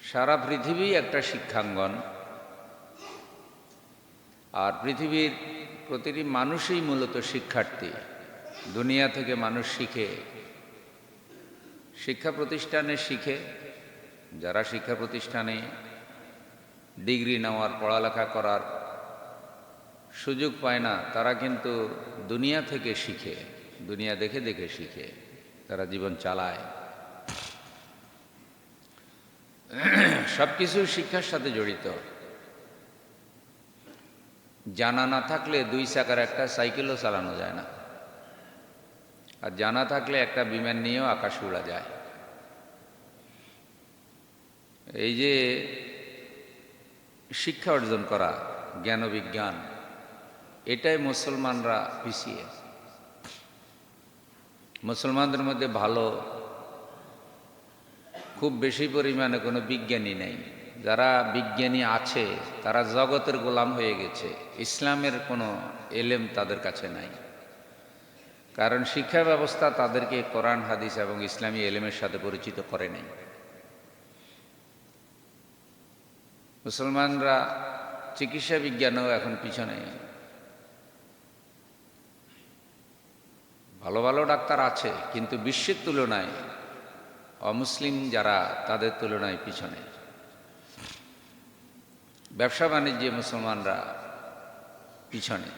সারা পৃথিবী একটা শিক্ষাঙ্গন, আর পৃথিবীর প্রতিটি মানুষই মূলত শিক্ষার্থী। দুনিয়া থেকে মানুষ শিখে, শিক্ষা প্রতিষ্ঠানে শিখে। যারা শিক্ষা প্রতিষ্ঠানে ডিগ্রি নেওয়ার, পড়ালেখা করার সুযোগ পায় না, তারা কিন্তু দুনিয়া থেকে শিখে, দুনিয়া দেখে দেখে শিখে, তারা জীবন চালায়। সব কিছু শিক্ষার সাথে জড়িত। জানা না থাকলে 2 চাকার একটা সাইকেলও চালানো যায় না, আর জানা থাকলে একটা বিমান নিয়েও আকাশে উড়া যায়। এই যে শিক্ষা অর্জন করা, জ্ঞান বিজ্ঞান, এটাই মুসলমানরা পিছিয়ে। মুসলমানদের মধ্যে ভালো খুব বেশি পরিমাণে কোনো বিজ্ঞানী নেই। যারা বিজ্ঞানী আছে তারা জগতের গোলাম হয়ে গেছে। ইসলামের কোনো এলেম তাদের কাছে নাই, কারণ শিক্ষা ব্যবস্থা তাদেরকে কোরআন হাদিস এবং ইসলামী এলেমের সাথে পরিচিত করে নাই। মুসলমানরা চিকিৎসা বিজ্ঞানেও এখন পিছনে। ভালো ভালো ডাক্তার আছে, কিন্তু বিশ্বের তুলনায় অমুসলিম যারা, তাদের তুলনায় পিছনে। ব্যবসা বাণিজ্যে মুসলমানরা পিছনে।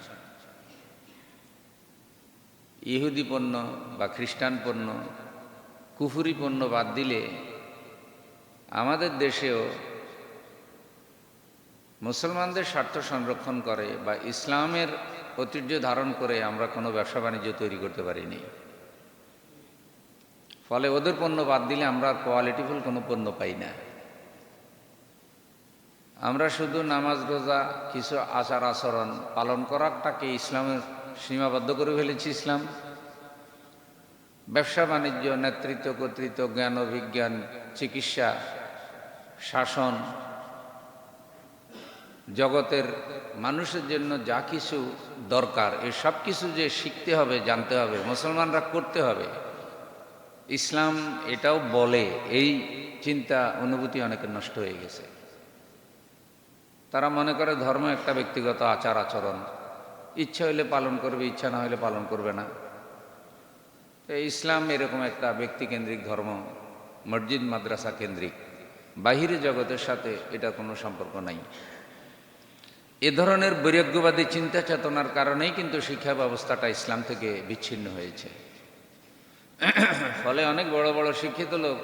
ইহুদি পণ্য বা খ্রিস্টান পণ্য, কুফুরি পণ্য বাদ দিলে আমাদের দেশেও মুসলমানদের স্বার্থ সংরক্ষণ করে বা ইসলামের ঐতিহ্য ধারণ করে আমরা কোনো ব্যবসা বাণিজ্য তৈরি করতে পারিনি। ফলে ওদের পণ্য বাদ দিলে আমরা কোয়ালিটিফুল কোনো পণ্য পাই না। আমরা শুধু নামাজ রোজা, কিছু আচার আচরণ পালন করাটাকে ইসলামের সীমাবদ্ধ করে ফেলেছি। ইসলাম ব্যবসা বাণিজ্য, নেতৃত্ব, কর্তৃত্ব, জ্ঞান বিজ্ঞান, চিকিৎসা, শাসন, জগতের মানুষের জন্য যা কিছু দরকার, এই সব কিছু যে শিখতে হবে, জানতে হবে, মুসলমানরা করতে হবে, ইসলাম এটাও বলে। এই চিন্তা অনুভূতি অনেকের নষ্ট হয়ে গেছে। তারা মনে করে ধর্ম একটা ব্যক্তিগত আচার আচরণ, ইচ্ছা হইলে পালন করবে, ইচ্ছা না হইলে পালন করবে না। ইসলাম এরকম একটা ব্যক্তিকেন্দ্রিক ধর্ম, মসজিদ মাদ্রাসা কেন্দ্রিক, বাহিরের জগতের সাথে এটা কোনো সম্পর্ক নাই। এ ধরনের বৈরাগ্যবাদী চিন্তা চেতনার কারণেই কিন্তু শিক্ষা ব্যবস্থাটা ইসলাম থেকে বিচ্ছিন্ন হয়েছে। ফলে অনেক বড় বড় শিক্ষিত লোক,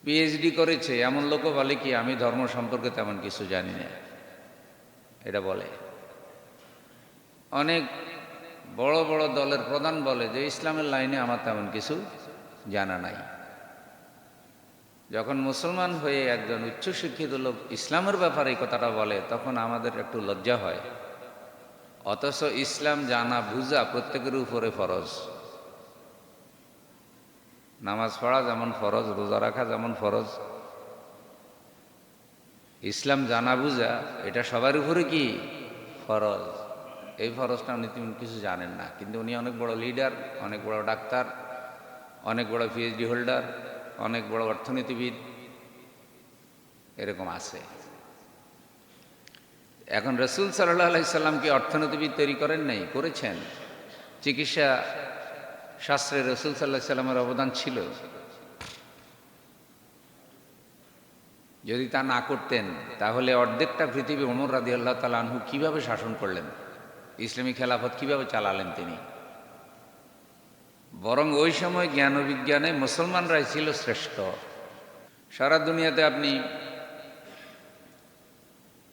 পিএইচডি করেছে এমন লোকও বলে কি, আমি ধর্ম সম্পর্কে তেমন কিছু জানি না, এটা বলে। অনেক বড় বড় দলের প্রধান বলে যে ইসলামের লাইনে আমার তেমন কিছু জানা নাই। যখন মুসলমান হয়ে একজন উচ্চশিক্ষিত লোক ইসলামের ব্যাপারে এই কথাটা বলে, তখন আমাদের একটু লজ্জা হয়। অথচ ইসলাম জানা বুঝা প্রত্যেকের উপরে ফরজ। নামাজ পড়া যেমন ফরজ, রোজা রাখা যেমন ফরজ, ইসলাম জানা বুঝা এটা সবার উপরে কি ফরজ। এই ফরজটা উনি তেমন কিছু জানেন না, কিন্তু উনি অনেক বড় লিডার, অনেক বড় ডাক্তার, অনেক বড় পিএইচডি হোল্ডার, অনেক বড় অর্থনীতিবিদ, এরকম আছে। এখন রাসূল সাল্লাল্লাহু আলাইহি সাল্লাম কি অর্থনীতিবিদ তৈরি করেন নাই? করেছেন। চিকিৎসা শাস্ত্রে রাসূল সাল্লাল্লাহু আলাইহি সাল্লামের অবদান ছিল। যদি তা না করতেন তাহলে অর্ধেকটা পৃথিবী ওমর রাদিয়াল্লাহু তাআলা আনহু কিভাবে শাসন করলেন, ইসলামী খেলাফত কিভাবে চালালেন তিনি? বরং ওই সময় জ্ঞান ও বিজ্ঞানে মুসলমানরাই ছিল শ্রেষ্ঠ। সারা দুনিয়াতে আপনি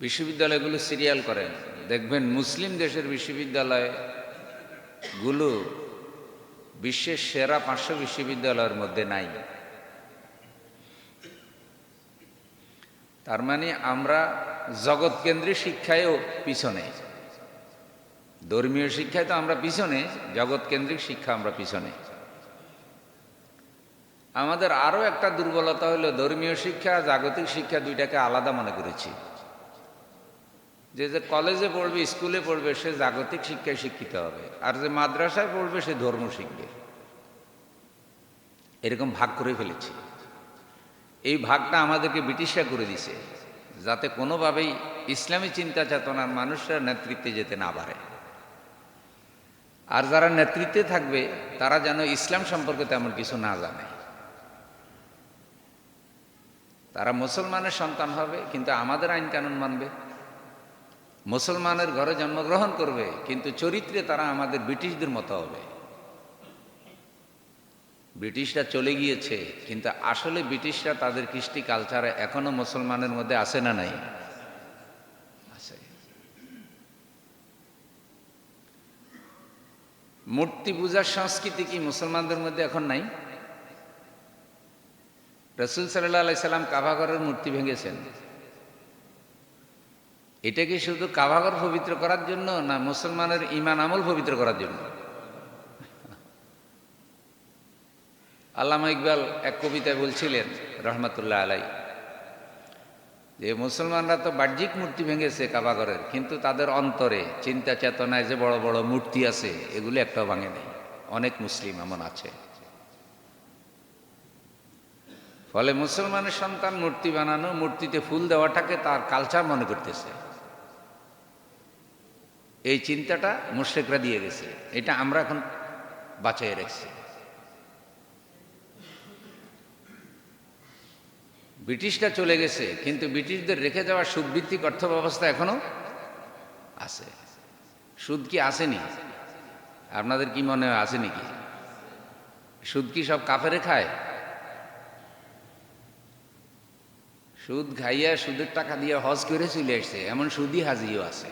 বিশ্ববিদ্যালয়গুলো সিরিয়াল করেন, দেখবেন মুসলিম দেশের বিশ্ববিদ্যালয়গুলো বিশ্বের সেরা 500 বিশ্ববিদ্যালয়ের মধ্যে নাই। তার মানে আমরা জগৎকেন্দ্রিক শিক্ষায়ও পিছনে। ধর্মীয় শিক্ষায় তো আমরা পিছনে, জগৎকেন্দ্রিক শিক্ষা আমরা পিছনে। আমাদের আরও একটা দুর্বলতা হলো ধর্মীয় শিক্ষা, জাগতিক শিক্ষা দুইটাকে আলাদা মনে করেছি। যে যে কলেজে পড়বে, স্কুলে পড়বে, সে জাগতিক শিক্ষায় শিক্ষিত হবে, আর যে মাদ্রাসায় পড়বে সে ধর্ম শিখবে, এরকম ভাগ করে ফেলেছি। এই ভাগটা আমাদেরকে ব্রিটিশরা করে দিছে, যাতে কোনোভাবেই ইসলামী চিন্তা চেতনার মানুষরা নেতৃত্বে যেতে না পারে। আর যারা নেতৃত্বে থাকবে তারা যেন ইসলাম সম্পর্কে তেমন কিছু না জানে। তারা মুসলমানের সন্তান হবে কিন্তু আমাদের আইন কানুন মানবে, মুসলমানের ঘরে জন্মগ্রহণ করবে কিন্তু চরিত্রে তারা আমাদের ব্রিটিশদের মতো হবে। ব্রিটিশরা চলে গিয়েছে কিন্তু আসলে ব্রিটিশরা তাদের কৃষ্টি কালচারে এখনো মুসলমানের মধ্যে আছে না নাই? আছে। মূর্তি পূজার সংস্কৃতি কি মুসলমানদের মধ্যে এখন নাই? রাসূল সাল্লাল্লাহু আলাইহি সাল্লাম কাবাঘরের মূর্তি ভেঙেছেন, এটা কি শুধু কাবাঘর পবিত্র করার জন্য না মুসলমানের ঈমান আমল পবিত্র করার জন্য? আল্লামা ইকবাল এক কবিতায় বলছিলেন রহমাতুল্লাহ আলাইহি, যে মুসলমানরা তো বাহ্যিক মূর্তি ভেঙেছে কাবাঘরের, কিন্তু তাদের অন্তরে চিন্তা চেতনায় যে বড় বড় মূর্তি আছে এগুলো একটাও ভাঙে নেই। অনেক মুসলিম এমন আছে। ফলে মুসলমানের সন্তান মূর্তি বানানো, মূর্তিতে ফুল দেওয়াটাকে তার কালচার মনে করতেছে। এই চিন্তাটা মুশরিকরা দিয়ে গেছে, এটা আমরা এখন বাঁচিয়ে রাখছি। ব্রিটিশরা চলে গেছে কিন্তু ব্রিটিশদের রেখে যাওয়া সুদভিত্তিক অর্থ ব্যবস্থা এখনো আছে। সুদ কি আসেনি? আপনাদের কি মনে হয় আছে নাকি? সুদ কি সব কাফেরে খায়? সুদ খাইয়া সুদের টাকা দিয়ে হজ করে চলে আসছে এমন সুদী হাজিও আছে।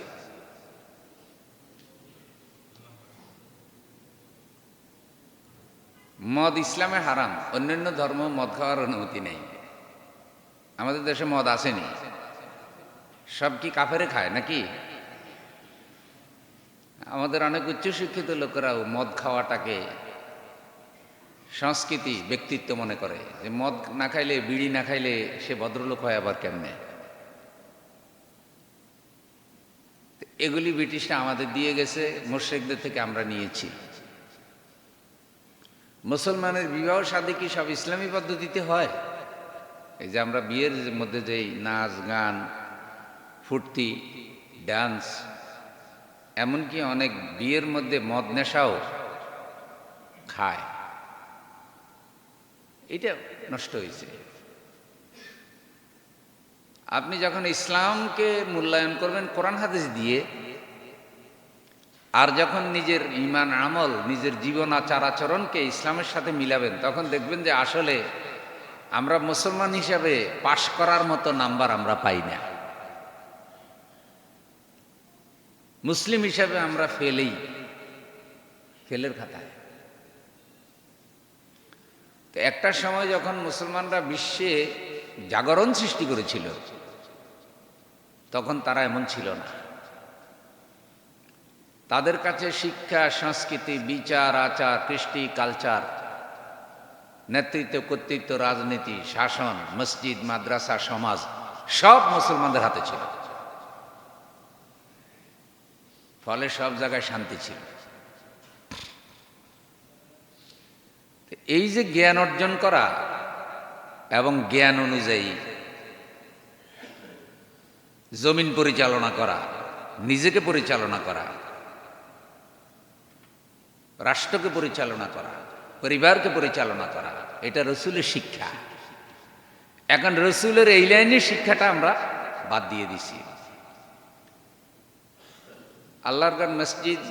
মদ ইসলামে হারাম, অন্যান্য ধর্ম মদ খাওয়ার অনুমতি নেই। আমাদের দেশে মদ আসেনি, সব কি কাফেরে খায় নাকি? আমাদের অনেক উচ্চশিক্ষিত লোকেরাও মদ খাওয়াটাকে সংস্কৃতি, ব্যক্তিত্ব মনে করে, যে মদ না খাইলে, বিড়ি না খাইলে সে ভদ্রলোক হয় আবার কেমনে। এগুলি ব্রিটিশরা আমাদের দিয়ে গেছে, মুশরিকদের থেকে আমরা নিয়েছি। মুসলমানের বিবাহ শাদী কি সব ইসলামী পদ্ধতিতে হয়? এই যে আমরা বিয়ের মধ্যে যেই নাচ গান, ফুর্তি, ডান্স, এমনকি অনেক বিয়ের মধ্যে মদ নেশাও খায়, এটা নষ্ট হয়েছে। আপনি যখন ইসলামকে মূল্যায়ন করবেন কোরআন হাদিস দিয়ে, আর যখন নিজের ঈমান আমল, নিজের জীবন আচার আচরণকে ইসলামের সাথে মিলাবেন, তখন দেখবেন যে আসলে আমরা মুসলমান হিসাবে পাশ করার মতো নাম্বার আমরা পাই না। মুসলিম হিসাবে আমরা ফেলের খাতায়। তো একটা সময় যখন মুসলমানরা বিশ্বে জাগরণ সৃষ্টি করেছিল, তখন তারা এমন ছিল না। তাদের কাছে শিক্ষা, সংস্কৃতি, বিচার আচার, কৃষ্টি কালচার, নেতৃত্ব, কর্তৃত্ব, রাজনীতি, শাসন, মসজিদ, মাদ্রাসা, সমাজ সব মুসলমানদের হাতে ছিল। ফলে সব জায়গায় শান্তি ছিল। এই যে জ্ঞান অর্জন করা এবং জ্ঞান অনুযায়ী জমিন পরিচালনা করা, নিজেকে পরিচালনা করা, রাষ্ট্রকে পরিচালনা করা, পরিবারকে পরিচালনা করা, এটা রসুলের শিক্ষা। এখন রসুলের এই লাইনের শিক্ষাটা আমরা বাদ দিয়ে দিছি। আল্লাহর ঘর মসজিদ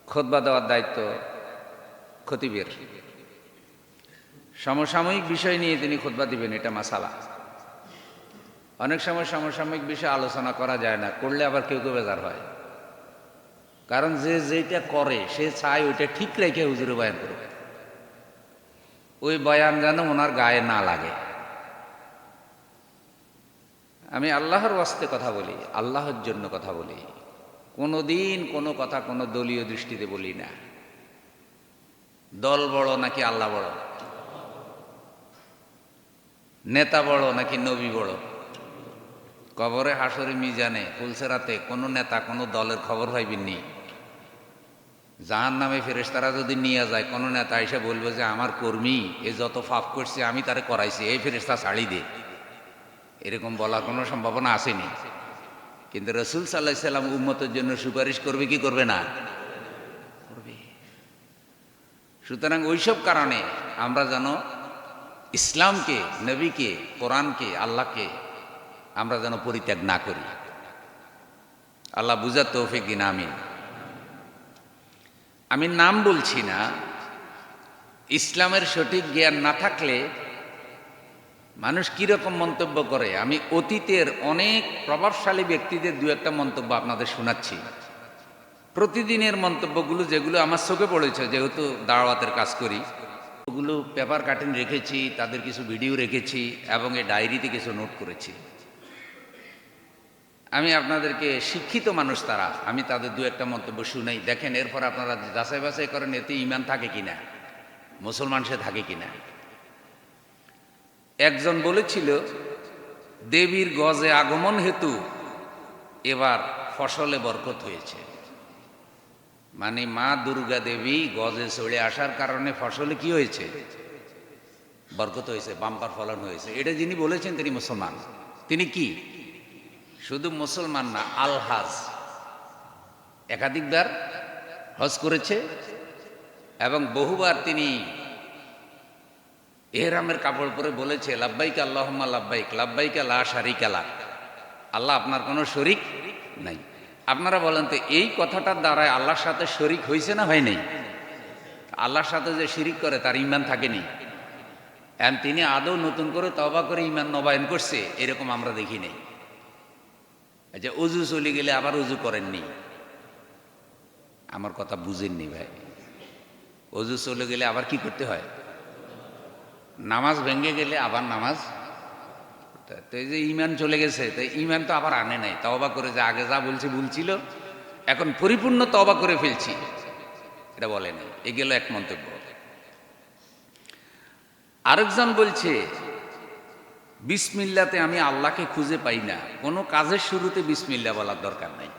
খুতবা দেওয়ার দায়িত্ব খতিবের। সমসাময়িক বিষয় নিয়ে তিনি খুতবা দিবেন, এটা মাসালা। অনেক সময় সমসাময়িক বিষয়ে আলোচনা করা যায় না, করলে আবার কেউ কেউ বেজার হয়। কারণ যে যেটা করে সে চায় ওইটা ঠিক রেখে হুজুরে বয়ান করবে, ওই বয়ান যেন ওনার গায়ে না লাগে। আমি আল্লাহর ওয়াস্তে কথা বলি, আল্লাহর জন্য কথা বলি। কোনোদিন কোনো কথা কোনো দলীয় দৃষ্টিতে বলি না। দল বড় নাকি আল্লাহ বড়, নেতা বড় নাকি নবী বড়। কবরে, হাসরে, মিজানে, ফুলসেরাতে কোনো নেতা কোনো দলের খবর পাইবেননি। জাহান্নামে ফেরেশতারা যদি নিয়ে যায়, কোনো নেতা এসে বলবে যে আমার কর্মী এ যত পাপ করছে আমি তারে করাইছি, এই ফেরেশতা ছাড়ি দে, এরকম বলার কোনো সম্ভাবনা আসেনি। কিন্তু রাসূল সাল্লাল্লাহু আলাইহি সাল্লাম উম্মতের জন্য সুপারিশ করবে কি করবে না? করবে। সুতরাং ওইসব কারণে আমরা যেন ইসলামকে, নবীকে, কোরআনকে, আল্লাহকে আমরা যেন পরিত্যাগ না করি। আল্লাহ বুঝার তৌফিক দিন, আমিন। আমি নাম বলছি না। ইসলামের সঠিক জ্ঞান না থাকলে মানুষ কিরকম মন্তব্য করে, আমি অতীতের অনেক প্রভাবশালী ব্যক্তিদের দু একটা মন্তব্য আপনাদের শোনাচ্ছি। প্রতিদিনের মন্তব্যগুলো যেগুলো আমার চোখে পড়েছে, যেহেতু দাওয়াতের কাজ করি, ওগুলো পেপার কাটিং রেখেছি, তাদের কিছু ভিডিও রেখেছি এবং এই ডায়েরিতে কিছু নোট করেছি। আমি আপনাদেরকে, শিক্ষিত মানুষ তারা, আমি তাদের দু একটা মন্তব্য শুনেই, দেখেন এরপর আপনারা যাচাই বাছাই করেন এতে ঈমান থাকে কিনা, মুসলমান সে থাকে কিনা। একজন বলেছিল দেবীর গজে আগমন হেতু এবার ফসলে বরকত হয়েছে, মানে মা দুর্গা দেবী গজে চলে আসার কারণে ফসলে কি হয়েছে? বরকত হয়েছে, বাম্পার ফলন হয়েছে। এটা যিনি বলেছেন তিনি মুসলমান। তিনি কি শুধু মুসলমান না, আলহাজ, একাধিকবার হজ করেছে এবং বহুবার তিনি এহরামের কাপড় পরে বলেছে লাব্বাইক আল্লাহুম্মা লাব্বাইক, লাব্বাইক লা শারিকা লাক, আল্লাহ আপনার কোনো শরিক নাই। আপনারা বলেন তো এই কথাটার দ্বারায় আল্লাহর সাথে শরিক হয়েছে না হয় নাই? আল্লাহর সাথে যে শিরিক করে তার ঈমান থাকেনি। এখন তিনি আদৌ নতুন করে তওবা করে ঈমান নবায়ন করছে এরকম আমরা দেখি নাই। আচ্ছা, অজু চলে গেলে আবার অজু করেননি, আমার কথা বুঝেননি ভাই। অজু চলে গেলে আবার কি করতে হয়? নামাজ ভেঙে গেলে আবার নামাজ। তো এই যে ঈমান চলে গেছে, তো ঈমান তো আবার আনে নাই, তওবা করে যে আগে যা বলছে ভুল ছিল এখন পরিপূর্ণ তওবা করে ফেলছি, এটা বলে নাই। এ গেল এক মন্তব্য। আরেকজন বলছে বিসমিল্লাতে আমি আল্লাহকে খুঁজে পাই না, কোনো কাজের শুরুতে বিসমিল্লা বলার দরকার নাই।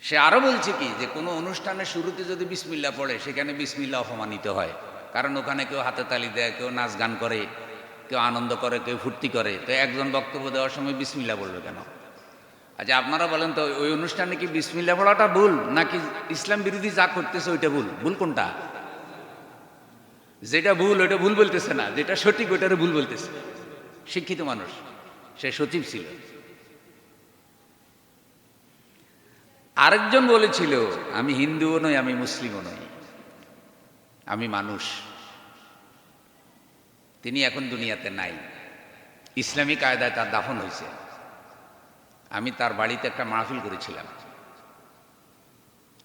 সে আরো বলছে কি যে কোনো অনুষ্ঠানের শুরুতে যদি বিসমিল্লা পড়ে সেখানে বিসমিল্লা অপমানিত হয়, কারণ ওখানে কেউ হাতে তালি দেয়, কেউ নাচ গান করে, কেউ আনন্দ করে, কেউ ফুর্তি করে। তো একজন বক্তব্য দেওয়ার সময় বিসমিল্লা বলবে কেন? আচ্ছা, আপনারা বলেন তো ওই অনুষ্ঠানে কি বিসমিল্লা পড়াটা ভুল নাকি ইসলাম বিরোধী যা করতেছে ওইটা ভুল? ভুল কোনটা? যেটা ভুল ওইটা ভুল বলতেছে না, যেটা সঠিক ওইটারে ভুল বলতেছে। শিক্ষিত মানুষ, সে সচিব ছিল। আরেকজন বলেছিল আমি হিন্দুও নই, আমি মুসলিমও নই, আমি মানুষ। তিনি এখন দুনিয়াতে নাই, ইসলামী কায়দায় তার দাফন হয়েছে। আমি তার বাড়িতে একটা মাহফিল করেছিলাম।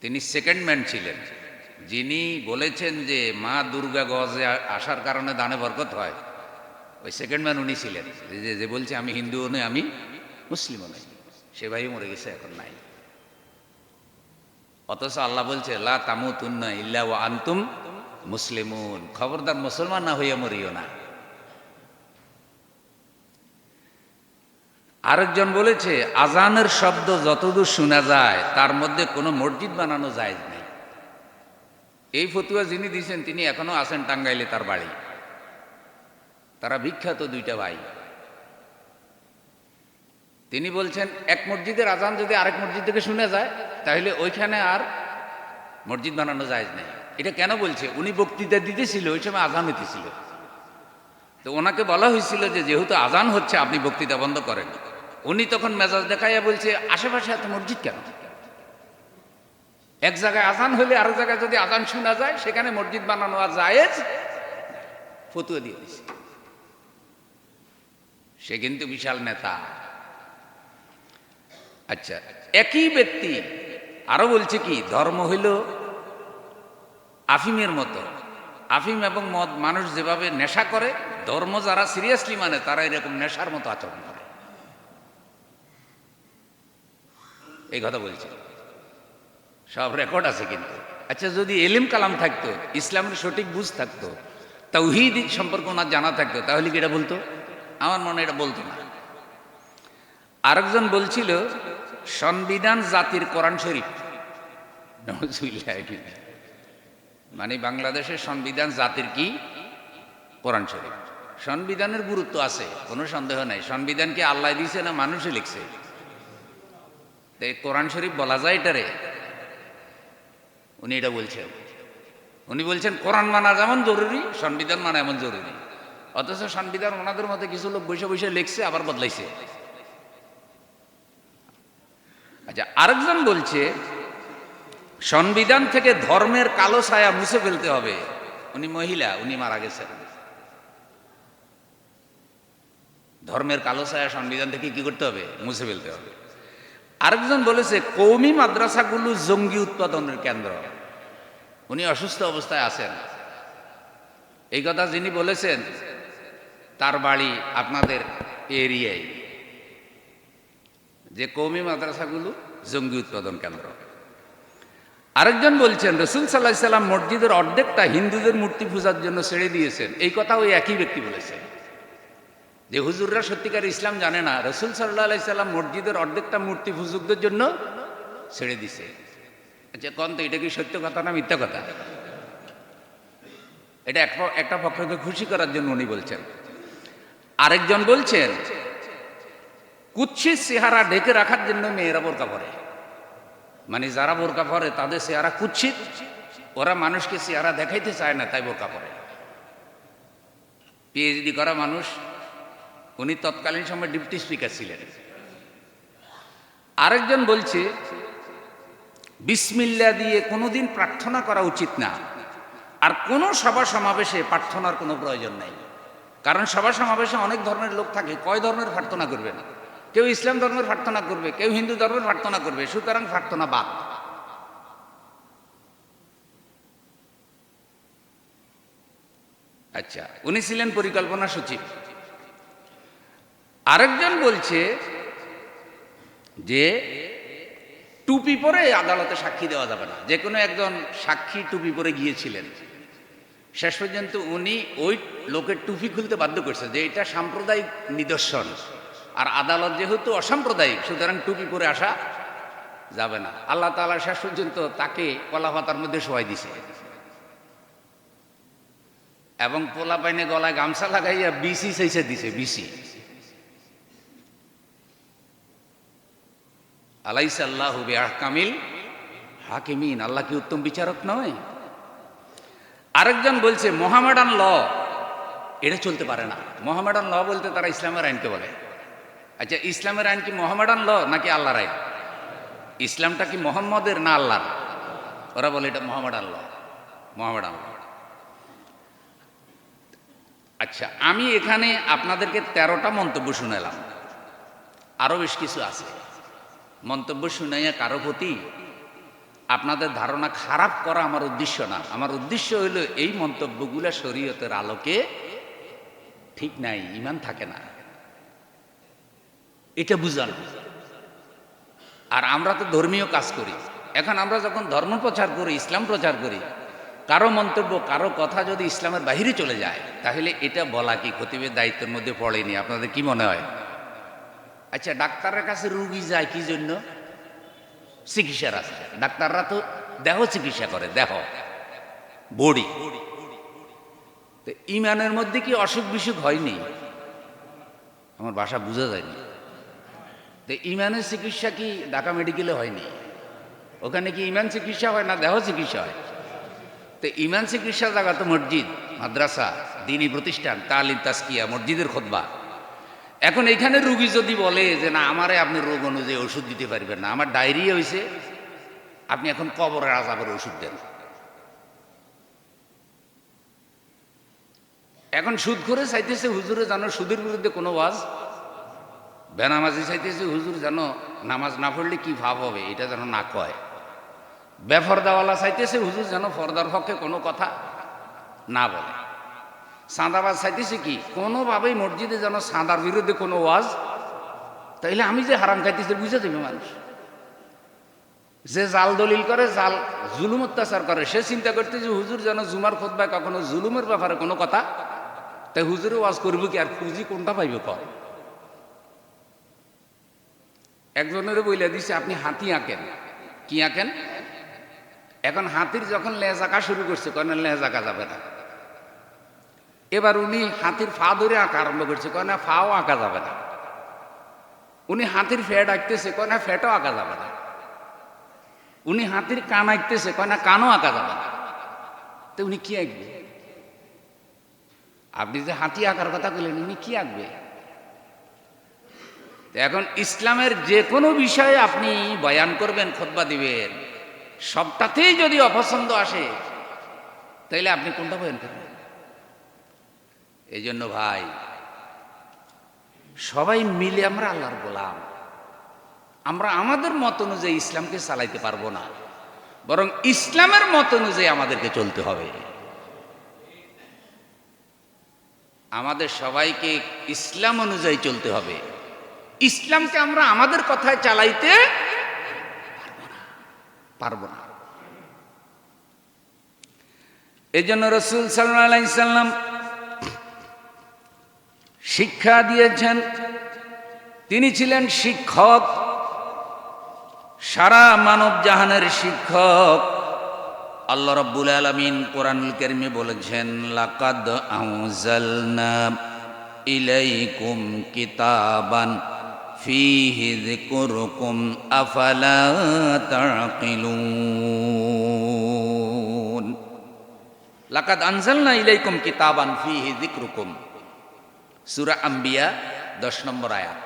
তিনি সেকেন্ড ম্যান ছিলেন, যিনি বলেছেন যে মা দুর্গা গজে আসার কারণে দানে বরকত হয়। ওই সেকেন্ড ম্যান উনি ছিলেন, যে বলছে আমি হিন্দুও নই, আমি মুসলিমও নই। সে ভাই মরে গেছে, এখন নাই। অথচ আল্লাহ বলছে লা তামুতুন্না ইল্লা ওয়া আনতুম মুসলিমুন, খবরদার মুসলমান না হইয়া মরিও না। আরেকজন বলেছে আজানের শব্দ যতদূর শোনা যায় তার মধ্যে কোনো মসজিদ বানানো জায়েজ নেই। এই ফতুয়া যিনি দিয়েছেন তিনি এখনো আছেন টাঙ্গাইলে, তার বাড়ি। তারা বিখ্যাত দুইটা ভাই। তিনি বলছেন এক মসজিদের আজান যদি আরেক মসজিদ থেকে শুনে যায় তাহলে ওইখানে আর মসজিদ বানানো জায়েজ নেই। এটা কেন বলছে? উনি বক্তৃতা দিতেছিল, ওই সময় আজান হইতেছিল। তো ওনাকে বলা হয়েছিল যে যেহেতু আজান হচ্ছে আপনি বক্তৃতা বন্ধ করেন। উনি তখন মেজাজ দেখাইয়া বলছে আশেপাশে এত মসজিদ কেন? এক জায়গায় আজান হলে আরেক জায়গায় যদি আজান শোনা যায় সেখানে মসজিদ বানানো আর জায়েজ, ফতুয়া দিয়ে দিছে। সে কিন্তু বিশাল নেতা। আচ্ছা, একই ব্যক্তি আরো বলছে কি ধর্ম হইল আফিমের মতো। আফিম এবং মদ মানুষ যেভাবে নেশা করে, ধর্ম যারা সিরিয়াসলি মানে তারা এরকম নেশার মতো আচরণ করে। এই কথা বলছে, সব রেকর্ড আছে কিন্তু। আচ্ছা, যদি এলিম কালাম থাকতো, ইসলামের সঠিক বুঝ থাকতো, তাওহীদ সম্পর্কে ওনার জানা থাকতো, তাহলে কি এটা বলতো? আমার মনে এটা বলতো না। আরেকজন বলছিল সংবিধান জাতির কোরআন শরীফ। মানে বাংলাদেশের সংবিধান জাতির কি? কোরআন শরীফ। সংবিধানের গুরুত্ব আছে, কোনো সন্দেহ নাই। সংবিধান কি আল্লাহ দিয়েছে না মানুষে লিখছে? কোরআন শরীফ বলা যায় এটারে? উনি এটা বলছেন। উনি বলছেন কোরআন মানা যেমন জরুরি, সংবিধান মানা এমন জরুরি। অথচ সংবিধান ওনাদের মধ্যে কিছু লোক বসে বসে লিখছে, আবার বদলাইছে। আচ্ছা, আরেকজন বলছে সংবিধান থেকে ধর্মের কালো ছায়া মুছে ফেলতে হবে। উনি মহিলা, উনি মারা গেছেন। ধর্মের কালো ছায়া সংবিধান থেকে কি করতে হবে? মুছে ফেলতে হবে। আরেকজন বলেছে কওমি মাদ্রাসাগুলো জঙ্গি উৎপাদনের কেন্দ্র। উনি অসুস্থ অবস্থায় আছেন। এই কথা যিনি বলেছেন তার বাড়ি আপনাদের এরিয়ায়, যে কওমি মাদ্রাসাগুলো জঙ্গি উৎপাদন কেন্দ্র। আরেকজন বলছেন রাসূল সাল্লাল্লাহু আলাইহি সাল্লাম মসজিদের অর্ধেকটা হিন্দুদের মূর্তি পূজার জন্য ছেড়ে দিয়েছেন। এই কথা ওই একই ব্যক্তি বলেছেন, যে হুজুররা সত্যিকার ইসলাম জানে না। রাসূল সাল্লাল্লাহু আলাইহি সাল্লাম মসজিদের অর্ধেকটা মূর্তি পূজকদের জন্য ছেড়ে দিছে। আচ্ছা, কোন তো এটা কি সত্য কথা না মিথ্যা কথা? এটা একটা পক্ষকে খুশি করার জন্য উনি বলছেন। আরেকজন বলছেন কুৎসিত চেহারা ঢেকে রাখার জন্য মেয়েরা বোরকা পরে। মানে যারা বোরকা পরে তাদের চেহারা কুৎসিত, ওরা মানুষকে চেহারা দেখাইতে চায় না, তাই বোরকা পরে। পিএইচডি করা মানুষ, উনি তৎকালীন সময় ডিপটি স্পিকার ছিলেন। আরেকজন বলছে বিসমিল্লাহ দিয়ে কোনোদিন প্রার্থনা করা উচিত না, আর কোনো সভা সমাবেশে প্রার্থনার কোনো প্রয়োজন নেই। কারণ সভা সমাবেশে অনেক ধর্মের লোক থাকে, কয় ধর্মের প্রার্থনা করবে না? কেউ ইসলাম ধর্মের প্রার্থনা করবে, কেউ হিন্দু ধর্মের প্রার্থনা করবে, সুতরাং প্রার্থনা বাদ। আচ্ছা, উনি ছিলেন পরিকল্পনা সচিব। আরেকজন বলছে যে টুপি পরে আদালতে সাক্ষী দেওয়া যাবে না। যে কোনো একজন সাক্ষী টুপি পরে গিয়েছিলেন, শেষ পর্যন্ত উনি ওই লোকের টুপি খুলতে বাধ্য করছে, যে এটা সাম্প্রদায়িক নিদর্শন, আর আদালত যেহেতু অসাম্প্রদায়িক, সুতরাং টুপি পরে আসা যাবে না। আল্লাহ তাআলা শেষ পর্যন্ত তাকে কলা পাতার মধ্যে শোয়াই দিছে, এবং পোলা পাইনে গলায় গামছা লাগাইয়া বিসি চাইছে দিছে। বিসি আলাইসা আল্লাহু বিআহকামিল হাকিমিন, আল্লাহ কি উত্তম বিচারক নয়? আরেকজন বলছে মোহামেডান ল এটা চলতে পারে না। মোহামেডান ল বলতে তারা ইসলামের আইনকে বলে। আচ্ছা, ইসলামের আইন কি মোহামেডান ল নাকি আল্লাহর আইন? ইসলামটা কি মোহাম্মদের না আল্লাহর? ওরা বলে এটা মোহামেডান ল, মোহামেডান ল। আচ্ছা, আমি এখানে আপনাদেরকে 13টা মন্তব্য শুনালাম, আরো বেশ কিছু আছে। মন্তব্য শুনাইয়া কারো প্রতি আপনাদের ধারণা খারাপ করা আমার উদ্দেশ্য না। আমার উদ্দেশ্য হইল এই মন্তব্যগুলো শরীয়তের আলোকে ঠিক নাই, ঈমান থাকে না, এটা বুঝানো। আর আমরা তো ধর্মীয় কাজ করি। এখন আমরা যখন ধর্ম প্রচার করি, ইসলাম প্রচার করি, কারো মন্তব্য, কারো কথা যদি ইসলামের বাহিরে চলে যায়, তাহলে এটা বলা কি খতিবের দায়িত্বের মধ্যে পড়েনি? আপনাদের কি মনে হয়? আচ্ছা, ডাক্তারের কাছে রুগী যায় কি জন্য? চিকিৎসার আছে। ডাক্তাররা তো দেহ চিকিৎসা করে, দেহ, বডি। তো ইমানের মধ্যে কি অসুখ বিসুখ হয়নি? আমার ভাষা বোঝা যায়নি। তো ইমানের চিকিৎসা কি ঢাকা মেডিকেলে হয়নি? ওখানে কি ইমান চিকিৎসা হয় না দেহ চিকিৎসা হয়? তো ইমান চিকিৎসা জায়গা তো মসজিদ, মাদ্রাসা, দ্বীনি প্রতিষ্ঠান, তালিম, তাজকিয়া, মসজিদের খুতবা। এখন এইখানে রুগী যদি বলে যে না, আমারে আপনি রোগ অনুযায়ী ওষুধ দিতে পারবেন না, আমার ডায়রিয়া হয়েছে, আপনি এখন কবরের আযাবের ওষুধ দেন। এখন সুদ করে চাইতেছে হুজুরে জানো সুদের বিরুদ্ধে কোনো ওয়াজ, বেনামাজি চাইতেছে হুজুর জানো নামাজ না পড়লে কি ভাব হবে, এটা যেন না কয়। বেফরদাওয়ালা চাইতেছে হুজুর যেন ফর্দার পক্ষে কোনো কথা না বলে। চাঁদাবাজ চাইতেছে কি কোনোভাবেই মসজিদে যেন চাঁদার বিরুদ্ধে কোনো ওয়াজ, তাইলে আমি যে হারাম খাইতেছি বুঝে দেবে মানুষ। যে জাল দলিল করে, জাল জুলুম অত্যাচার করে, সে চিন্তা করতেছে হুজুর যেন জুমার খুতবায় কখনো জুলুমের ব্যাপারে কোনো কথা, তাই হুজুরে ওয়াজ করবো কি, আর খুঁজি কোনটা পাইবে কয়। একজনের বইলে দিছে আপনি হাতি আঁকেন। কি আঁকেন? এখন হাতির যখন লেজ আঁকা শুরু করছে, কেন লেজ আঁকা যাবে না। এবার উনি হাতির ফা ধরে আঁকা আরম্ভ করছে, কেন ফাও আঁকা যাবে না। উনি হাতির ফ্যাট আঁকতেছে, কেন ফ্যাটও আঁকা যাবে না। উনি হাতির কান আঁকতেছে, কেন কানও আঁকা যাবে না। তো উনি কি আঁকবে? আপনি যে হাতি আঁকার কথা বললেন, উনি কি আঁকবে? এখন ইসলামের যে কোনো বিষয়ে আপনি বয়ান করবেন, খুতবা দিবেন, সবটাতেই যদি অপছন্দ আসে তাইলে আপনি কোনটা বয়ান করবেন? এই জন্য ভাই, সবাই মিলে আমরা আল্লাহর গোলাম। আমরা আমাদের মত অনুযায়ী ইসলামকে চালাইতে পারবো না, বরং ইসলামের মত অনুযায়ী আমাদেরকে চলতে হবে। আমাদের সবাইকে ইসলাম অনুযায়ী চলতে হবে। ইসলামকে আমরা আমাদের কথায় চালাইতে পারবো না। এই জন্য রাসূল সাল্লাল্লাহু আলাইহি সাল্লাম শিক্ষা দিয়েছেন। তিনি ছিলেন শিক্ষক, সারা মানব জাহানের শিক্ষক। আল্লাহ রাব্বুল আলামিন কোরআনুল কারীমে বলেছেন, লাকাদ আনজালনা ইলাইকুম কিতাবান ফীহি যিকরুকুম আফালা তা'কিলুন। লাকাদ আনজালনা ইলাইকুম কিতাবান ফীহি যিকরুকুম, সূরা আম্বিয়া 10 নম্বর আয়াত।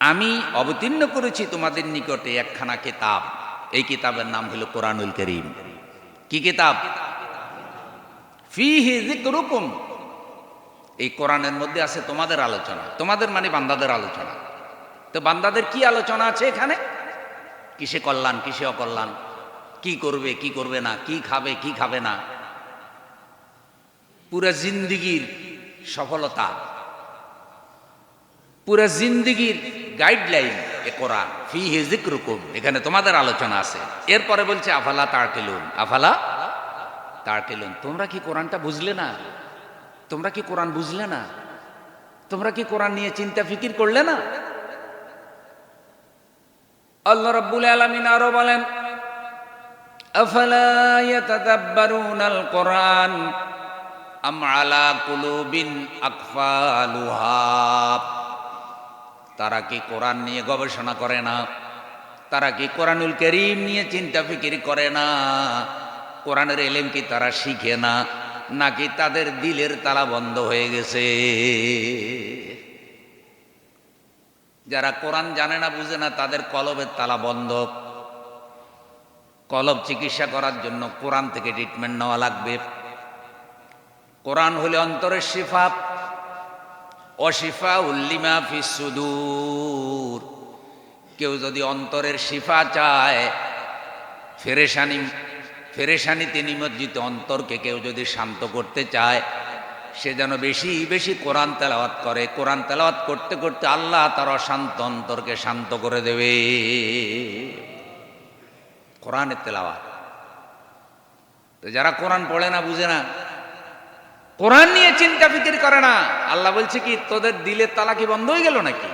আমি অবতীর্ণ করেছি তোমাদের নিকটে একখানা কিতাব। এই কিতাবের নাম হলো কোরআনুল কারীম। কি কিতাব? ফীহি যিকরুকুম। এই কোরআনের মধ্যে আছে তোমাদের আলোচনা। তোমাদের মানে বান্দাদের আলোচনা। তো বান্দাদের কি আলোচনা আছে এখানে? কিসে কল্যাণ, কিসে অকল্যাণ, কি করবে, কি করবে না, কি খাবে, কি খাবে না, পুরা জিন্দিগির সফলতা, পুরা জিন্দিগির গাইডলাইন এ কোরআন। ফীহি যিকরুকুম, এখানে তোমাদের আলোচনা আছে। এরপরে বলছে আফালা তা'কিলুন, আফালা তা'কিলুন। তোমরা কি কোরআনটা বুঝলে না? তোমরা কি কোরআন বুঝলে না? তোমরা কি কোরআন নিয়ে চিন্তা ফিকির করলে না? আল্লাহ রাব্বুল আলামিন আরো বলেন, আফালা ইয়াতাদাব্বারুনাল কোরআন আম আলা কুলুবিন আকফালুহা। তারা কি কোরআন নিয়ে গবেষণা করে না? তারা কি কোরআনুল কারীম নিয়ে চিন্তা ফিকির করে না? কোরআনের ইলম কি তারা শিখে না? নাকি তাদের দিলের তালা বন্ধ হয়ে গেছে? যারা কোরআন জানে না, বুঝে না, তাদের কলবের তালা বন্ধ। কলব চিকিৎসা করার জন্য কোরআন থেকে ট্রিটমেন্ট নেওয়া লাগবে। কোরআন হলে অন্তরের শিফা, অশিফাউল লিমা ফিস সুদূর। কেউ যদি অন্তরের শিফা চায়, ফেরেশানিতে নিমজ্জিত অন্তরকে কেউ যদি শান্ত করতে চায়, সে যেন বেশি বেশি কোরআন তেলাওয়াত করে। কোরআন তেলাওয়াত করতে করতে আল্লাহ তার অশান্ত অন্তরকে শান্ত করে দেবে। কোরআনের তেলাওয়াত। তো যারা কোরআন পড়ে না, বুঝে না, কোরআন নিয়ে চিন্তা ফিকির করে না, আল্লাহ বলছে কি তোদের দিলের তালা কি বন্ধ হয়ে গেল নাকি?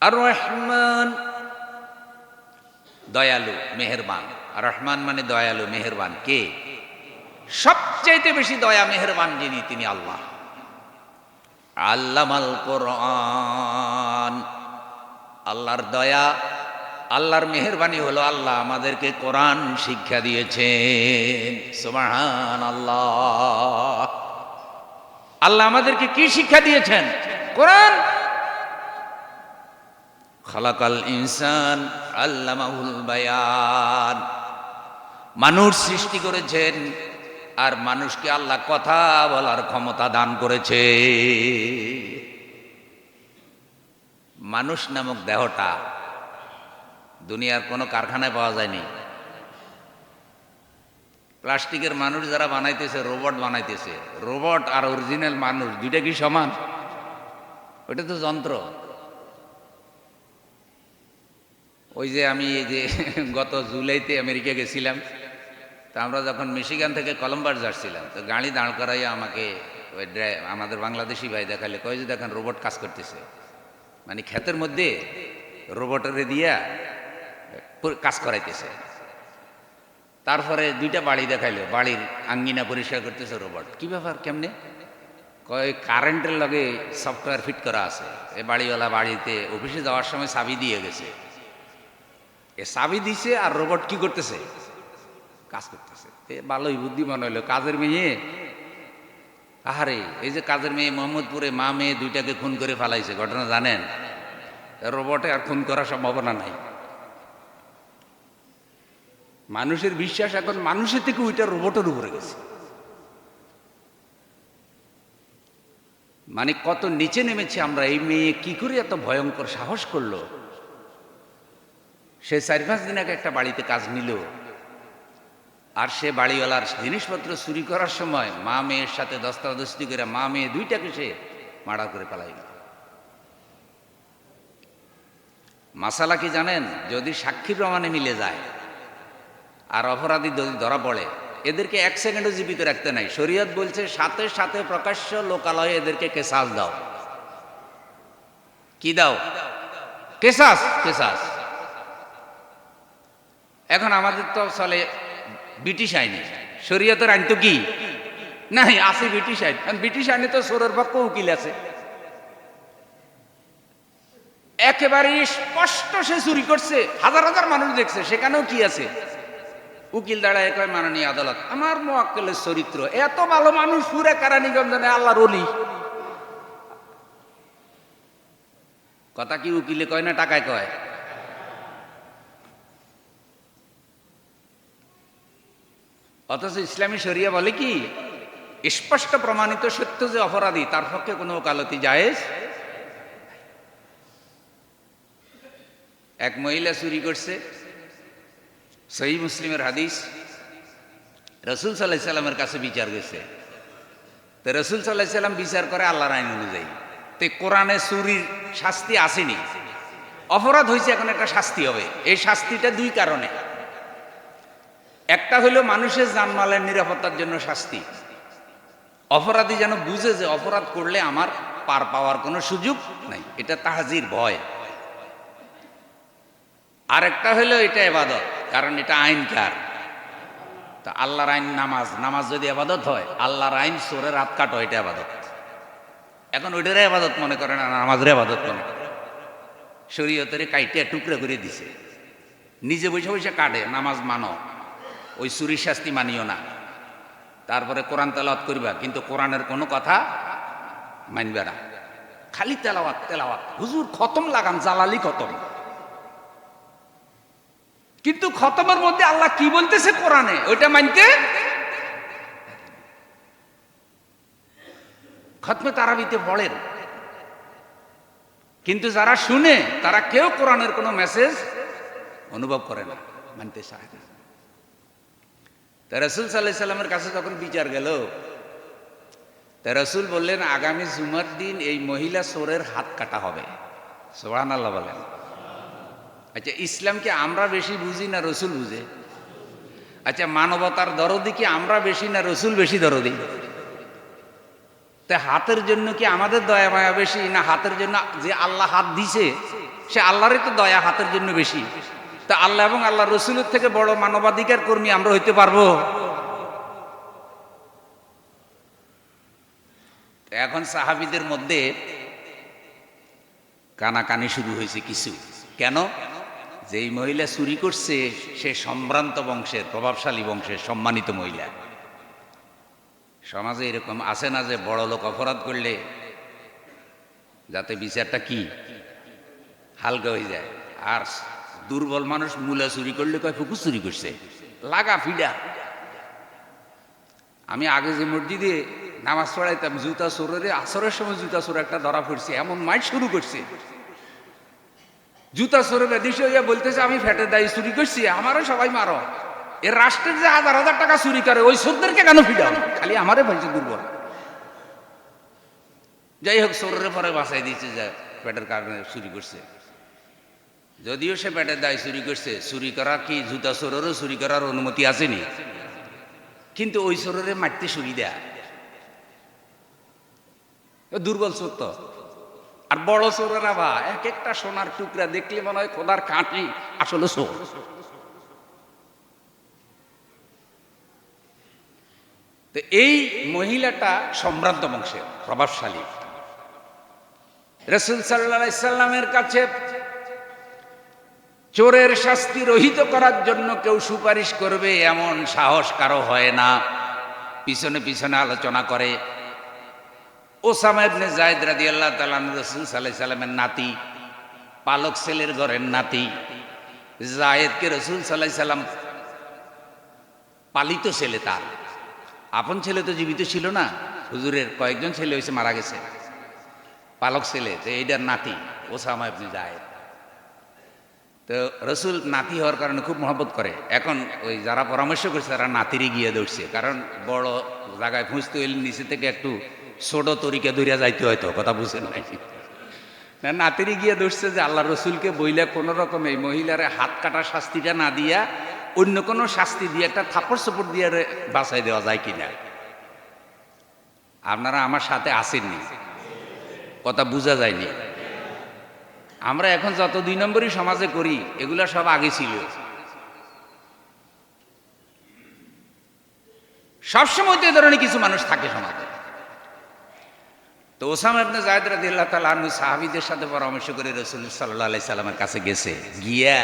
আর রহমান, দয়ালু, মেহেরবান। আর রহমান মানে দয়ালু, মেহেরবান। কে? সবচাইতে বেশি দয়া মেহেরবান যিনি, তিনি আল্লাহ। আল্লামাল কোরআন। আল্লাহর দয়া, আল্লাহর মেহেরবানি হলো আল্লাহ আমাদেরকে কোরআন শিক্ষা দিয়েছেন। সুবহানাল্লাহ। আল্লাহ আমাদেরকে কি শিক্ষা দিয়েছেন? কোরআন। খালাকাল ইনসান আল্লামাহুল বায়ান। মানুষ সৃষ্টি করেছেন, আর মানুষকে আল্লাহ কথা বলার ক্ষমতা দান করেছে। মানুষ নামক দেহটা দুনিয়ার কোনো কারখানায় পাওয়া যায়নি। প্লাস্টিকের মানুষ যারা বানাইতেছে, রোবট বানাইতেছে। রোবট আর অরিজিনাল মানুষ দুইটা কি সমান? ওইটা তো যন্ত্র। ওই যে আমি এই যে গত জুলাইতে আমেরিকা গেছিলাম, তা আমরা যখন মিশিগান থেকে কলম্বাস যাচ্ছিলাম, তো গাড়ি দাঁড় করাইয়া আমাকে ওই আমাদের বাংলাদেশি ভাই দেখালে কয় যে দেখেন রোবট কাজ করতেছে, মানে ক্ষেতের মধ্যে রোবটের দিয়া কাজ করাইতেছে। তারপরে দুইটা বাড়ি দেখাইলো, বাড়ির আঙ্গিনা পরিষ্কার করতেছে রোবট। কি ব্যাপার, কেমনে? কয় কারেন্টের লগে সফটওয়্যার ফিট করা আছে। এই বাড়িওয়ালা বাড়িতে অফিসে যাওয়ার সময় চাবি দিয়ে গেছে, এ চাবি দিছে আর রোবট কি করতেছে, কাজ করতেছে। ভালোই বুদ্ধিমান হইলো কাজের মেয়ে। আহারে, এই যে কাজের মেয়ে মোহাম্মদপুরে মা মেয়ে দুইটাকে খুন করে ফেলাইছে, ঘটনা জানেন? রোবটে আর খুন করার সম্ভাবনা নাই। মানুষের বিশ্বাস এখন মানুষের থেকে ওইটা রোবটের উপরে গেছে। মানে কত নিচে নেমেছে আমরা। এই মেয়ে কি করে এত ভয়ঙ্কর সাহস করলো? সে 4-5 দিন আগে একটা বাড়িতে কাজ নিল, আর সে বাড়িওয়ালার জিনিসপত্র চুরি করার সময় মা মেয়ের সাথে দস্তাদস্তি করে মা মেয়ে দুইটাকে সে মার্ডার করে ফেলাই। মাসালা কি জানেন? যদি সাক্ষী প্রমাণে মিলে যায় আর অপরাধী যদি ধরা পড়ে, এদেরকে 1 সেকেন্ডও জীবিত রাখতে নাই। শরীয়ত বলছে সাথে সাথে প্রকাশ্য লোকালয়ে এদেরকে কেসাস দাও। কি দাও? কেসাস। কেসাস। এখন আমাদের তো চলে ব্রিটিশ আইনে, শরীয়তের আইন তো কি নাই, আছে ব্রিটিশ আইন। ব্রিটিশ আইনে তো চোরের পক্ষ উকিল আছে, একেবারে স্পষ্ট সে চুরি করছে, হাজার হাজার মানুষ দেখছে, সেখানেও কি আছে? উকিল দাঁড়ায় কয়, মাননীয় আদালত, আমার মোয়াক্কেলের চরিত্র এত ভালো মানুষ, পুরে কারানিগঞ্জ আল্লাহর ওলি। কথা কি উকিলে কয় না টাকায় কয়? অথচ ইসলামী শরিয়া বলে কি, স্পষ্ট প্রমাণিত সত্য যে অপরাধী, তার পক্ষে কোনো ওকালতি জায়েজ। এক মহিলা চুরি করছে, সহিহ মুসলিমের হাদিস, রাসূল সাল্লাল্লাহু আলাইহি সাল্লামের কাছে বিচার গেছে। তো রাসূল সাল্লাল্লাহু আলাইহি সাল্লাম বিচার করে আল্লাহর আইন অনুযায়ী। তো কোরআনে চুরির শাস্তি আসেনি, অপরাধ হয়েছে, এখন একটা শাস্তি হবে। এই শাস্তিটা 2 কারণে। একটা হলো মানুষের জানমালের নিরাপত্তার জন্য শাস্তি, অপরাধী যেন বুঝে যে অপরাধ করলে আমার পার পাওয়ার কোনো সুযোগ নাই, এটা তাহজির ভয়। আর একটা হলো এটা ইবাদত, কারণ এটা আইন কার? তা আল্লাহর আইন নামাজ, নামাজ যদি ইবাদত হয়, আল্লাহর আইন চোরের হাত কাটো, এটা ইবাদত। এখন ওইটারে ইবাদত মনে করে না, নামাজের ইবাদত মনে করে। শরীয়তের কাইটে টুকরা করে দিছে, নিজে বসে বসে কাটে, নামাজ মানো, ওই চুরির শাস্তি মানিও না। তারপরে কোরআন তেলাওয়াত করিবা, কিন্তু কোরআনের কোনো কথা মানবে না, খালি তেলাওয়াত তেলাওয়াত। হুজুর খতম লাগান, জালালি খতম। কিন্তু খতমের মধ্যে আল্লাহ কি বলতেছে কোরআনে, ওইটা মানতে। খতমে তারাবিতে পড়েন, কিন্তু যারা শুনে তারা কেউ কোরআনের কোনো মেসেজ অনুভব করে না, মানতে চায় না। তা রাসূল সাল্লাল্লাহু আলাইহি সাল্লামের কাছে যখন বিচার গেল, তা রাসূল বললেন, আগামী জুমার দিন এই মহিলা চোরের হাত কাটা হবে। সুবহানাল্লাহ বলেন। আচ্ছা, ইসলামকে আমরা বেশি বুঝি না রসুল বুঝে? আচ্ছা, মানবতার দরদি কি আমরা বেশি না রসুল বেশি দরদি? তা হাতের জন্য কি আমাদের দয়া মায়া বেশি, না হাতের জন্য যে আল্লাহ হাত দিছে সে আল্লাহরই তো দয়া হাতের জন্য বেশি? তা আল্লাহ এবং আল্লাহ রসুলের থেকে বড় মানবাধিকার কর্মী আমরা হইতে পারবো? এখন সাহাবীদের মধ্যে কানাকানি শুরু হয়েছে কিছু। কেন? যে এই মহিলা চুরি করছে সে সম্ভ্রান্ত বংশের, প্রভাবশালী বংশের সম্মানিত মহিলা। সমাজে এরকম আছে না যে বড় লোক অপরাধ করলে যাতে বিচারটা কি হালকা হয়ে যায়, আর দুর্বল মানুষ মূলা চুরি করলে কয় ফুকুস চুরি করছে, লাগা ফিডা। আমি আগে যে মসজিদে নামাজ পড়াইতাম, জুতা চোরের আসরের সময় জুতা চোর একটা ধরা পড়ছে, এমন মাইট শুরু করছে, জুতা চোরে বেদিসে হইয়া বলতেছে আমি ফেটে দায়ী চুরি করছি, আমারও সবাই মারো। এর রাষ্ট্রের যে হাজার হাজার টাকা চুরি করে ওই চোরদেরকে কেন ফিডাও? খালি আমারে বলছে দুর্বল। যাই হোক, চোরের পরে বাঁচাই দিচ্ছে যে পেটের কারণে চুরি করছে। যদিও সে পেটের দায় চুরি করছে, চুরি করা কি জুতা চোরেরও চুরি করার অনুমতি আসেনি, কিন্তু ওই চোরের মারতে সুবিধা। দুর্বল চোর তো। আর বড় চোরেরা বা এক একটা সোনার টুকরা দেখলে মনে হয় খোদার কাঁটি, আসলে চোর। তো এই মহিলাটা সম্ভ্রান্ত বংশের, প্রভাবশালী। রাসূল সাল্লাল্লাহু আলাইহি সাল্লামের কাছে চোরের শাস্তি রহিত করার জন্য কেউ সুপারিশ করবে এমন সাহস কারো হয় না। পিছনে পিছনে আলোচনা করে। ওসামা ইবনে যায়েদ রাদিয়াল্লাহু তাআলা আনহু রাসূল সাল্লাল্লাহু আলাইহি সাল্লামের নাতি, পালক ছেলের ঘরের নাতি। যায়েদকে রাসূল সাল্লাল্লাহু আলাইহি সাল্লাম পালিত ছেলে, তার আপন ছেলে তো জীবিত ছিল না, হুজুরের কয়েকজন ছেলে হয়েছে, মারা গেছে, পালক ছেলে তো এইটার নাতি ওসামা ইবনে যায়েদ। তো রসুল নাতি হওয়ার কারণে খুব মহব্বত করে। এখন ওই যারা পরামর্শ করছে তারা নাতিরই গিয়ে দৌড়ছে, কারণ বড় জায়গায় খুঁজতে হইলে নিচে থেকে একটু ছোট তরিকা দৌড়িয়া যাইতে হয়তো, কথা বুঝেন নাই না, নাতিরই গিয়ে দৌড়ছে যে আল্লাহ রসুলকে বইলে কোনো রকম এই মহিলারে হাত কাটা শাস্তিটা না দিয়া অন্য কোনো শাস্তি দিয়ে একটা থাপড় চোপড় দিয়ে বাঁচাই দেওয়া যায় কিনা। আপনারা আমার সাথে আসেননি, কথা বোঝা যায়নি। আমরা এখন যত 2 নম্বরই সমাজে করি এগুলা সব আগে ছিল। সবসময় তো এ ধরনের কিছু মানুষ থাকে সমাজে। তো ওসামা ইবনে যায়েদ রাদিয়াল্লাহু তাআলা আনহু সাহাবীদের সাথে পরামর্শ করে রাসূল সাল্লাল্লাহু আলাইহি সাল্লামের কাছে গেছে। গিয়া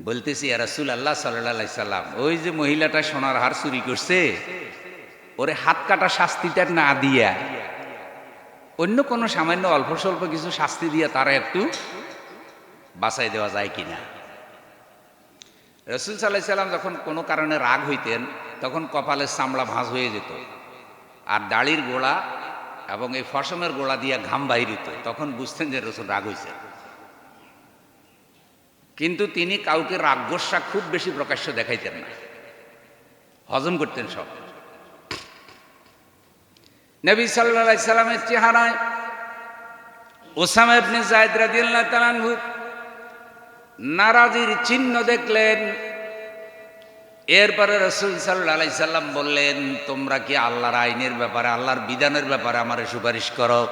বলতেছি, ইয়া রাসূলুল্লাহ সাল্লাল্লাহু আলাইহি সাল্লাম, ওই যে মহিলাটা সোনার হার চুরি করছে, ওরে হাত কাটা শাস্তিটা না দিয়া অন্য কোনো সামান্য অল্প স্বল্প কিছু শাস্তি দিয়ে তারা একটু বাঁচাই দেওয়া যায় কিনা। রাসূল সাল্লাল্লাহু আলাইহি সাল্লাম যখন কোনো কারণে রাগ হইতেন তখন কপালের চামড়া ভাঁজ হয়ে যেত, আর দাড়ির গোড়া এবং এই ফসমের গোড়া দিয়ে ঘাম বাইর হইত, তখন বুঝতেন যে রাসূল রাগ হয়েছে। কিন্তু তিনি কাউকে রাগ গোস্বা খুব বেশি প্রকাশ্য দেখাইতেন না, হজম করতেন সব। নবী সাল্লাল্লাহু আলাইহি সাল্লামের চেহারায় ওসামা ইবনে যায়েদ রাদিয়াল্লাহু তাআলা আনহু নারাজির চিহ্ন দেখলেন। এরপরে রাসূল সাল্লাল্লাহু আলাইহি সাল্লাম বললেন, তোমরা কি আল্লাহর আইনের ব্যাপারে, আল্লাহর বিধানের ব্যাপারে আমারে সুপারিশ করো?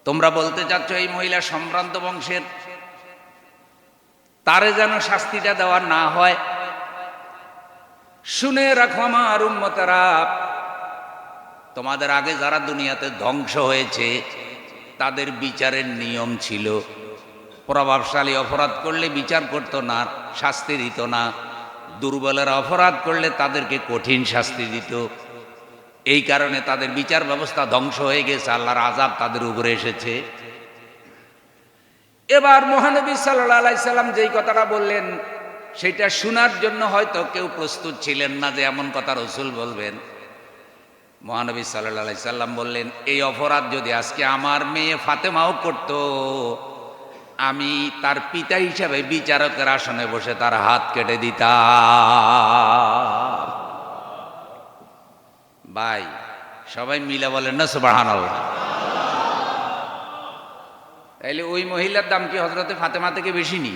তোমরা বলতে চাচ্ছ এই মহিলা সম্ভ্রান্ত বংশের, তারে যেন শাস্তিটা দেওয়া না হয়। শুনে রাখো আমার উম্মতেরা, তোমাদের আগে যারা দুনিয়াতে ধ্বংস হয়েছে তাদের বিচারের নিয়ম ছিল, প্রভাবশালী অপরাধ করলে বিচার করত না, শাস্তি দিত না। দুর্বলের অপরাধ করলে তাদেরকে কঠিন শাস্তি দিত। এই কারণে তাদের বিচার ব্যবস্থা ধ্বংস হয়ে গেছে, আল্লাহর আযাব তাদের উপরে এসেছে। এবার মহানবী সাল্লাল্লাহু আলাইহি সাল্লাম যেই কথাটা বললেন সেটা শোনার জন্য হয়তো কেউ প্রস্তুত ছিলেন না যে এমন কথা রাসূল বলবেন। মহানবী সাল্লাল্লাহু আলাইহি সাল্লাম বললেন, এই অপরাধ যদি আজকে আমার মেয়ে ফাতেমাও করত, আমি তার পিতা হিসাবে বিচারকের আসনে বসে তার হাত কেটে দিতাম। ভাই সবাই মিলে বলেন না সুবহানাল্লাহ। তাইলে ওই মহিলার দাম কি হযরতে ফাতেমা থেকে বেশি নি?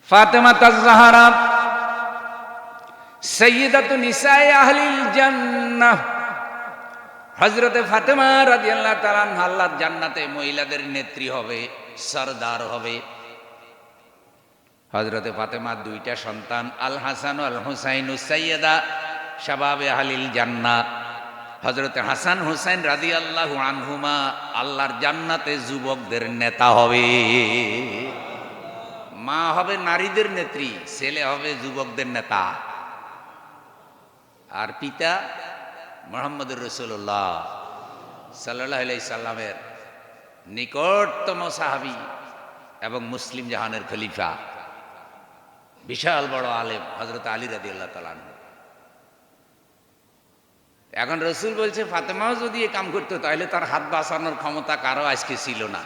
ফাতেমা তাজ-জাহরা সাইয়্যিদাতু নিসায়ে আহলিল জান্নাহ, হযরতে ফাতেমা রাদিয়াল্লাহু তাআলা আনহা আল্লাহর জান্নাতে মহিলাদের নেত্রী হবে, সরদার হবে। হযরতে ফাতেমার 2টা সন্তান, আল হাসান ও আল হুসাইন সাইয়্যিদা শাবাবে আহলিল জান্নাহ। হযরতে হাসান হুসাইন রাদিয়াল্লাহু আনহুমা আল্লাহর জান্নাতে যুবকদের নেতা হবে। মা হবে নারীদের নেত্রী, ছেলে হবে যুবকদের নেতা। আর পিতা মুহাম্মদুর রাসূলুল্লাহ সাল্লাল্লাহু আলাইহি সাল্লামের নিকটতম সাহাবী এবং মুসলিম জাহানের খলিফা, বিশাল বড় আলেম হযরত আলী রাদিয়াল্লাহু তাআলা আনহু। এখন রাসূল বলছে ফাতেমাও যদি এই কাম করতো তাহলে তার হাত বাঁচানোর ক্ষমতা কারো আজকে ছিল না।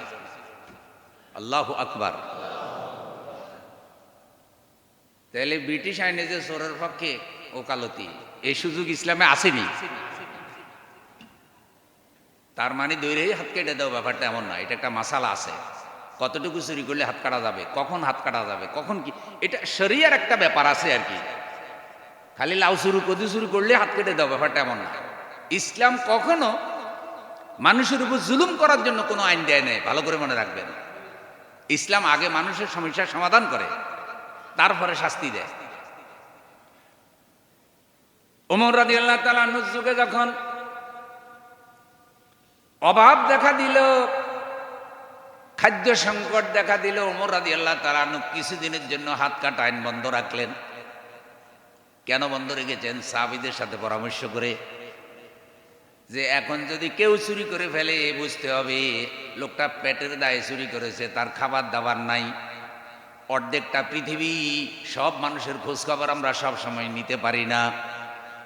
আল্লাহু আকবার। তাহলে ব্রিটিশ আইনে যে চোরের পক্ষে ওকালতি, এই সুযোগ ইসলামে আসেনি। তার মানে দৈরেই হাত কেটে দাও, ব্যাপারটা এমন না। এটা একটা মাসালা আছে, কতটুকু চুরি করলে হাত কাটা যাবে, কখন হাত কাটা যাবে, কখন কি, এটা শরিয়ার একটা ব্যাপার আছে আর কি। খালি লাউ শুরু কদু শুরু করলে হাত কেটে দেওয়া, ব্যাপারটা এমন না। ইসলাম কখনো মানুষের উপর জুলুম করার জন্য কোনো আইন দেয় নেই, ভালো করে মনে রাখবেন। ইসলাম আগে মানুষের সমস্যার সমাধান করে, তারপরে শাস্তি দেয়। ওমর রাদিয়াল্লাহু তাআলা আনহুর যুগে যখন অভাব দেখা দিল, খাদ্য সংকট দেখা দিল, ওমর রাদিয়াল্লাহু তাআলা আনহু কিছুদিনের জন্য হাত কাটা আইন বন্ধ রাখলেন। কেন বন্ধ রেখেছেন? সাহাবীদের সাথে পরামর্শ করে যে এখন যদি কেউ চুরি করে ফেলে বুঝতে হবে লোকটা পেটের দায়ে চুরি করেছে, তার খাবার দাবার নাই। অর্ধেকটা পৃথিবী সব মানুষের খোঁজ খবর আমরা সব সময় নিতে পারি না,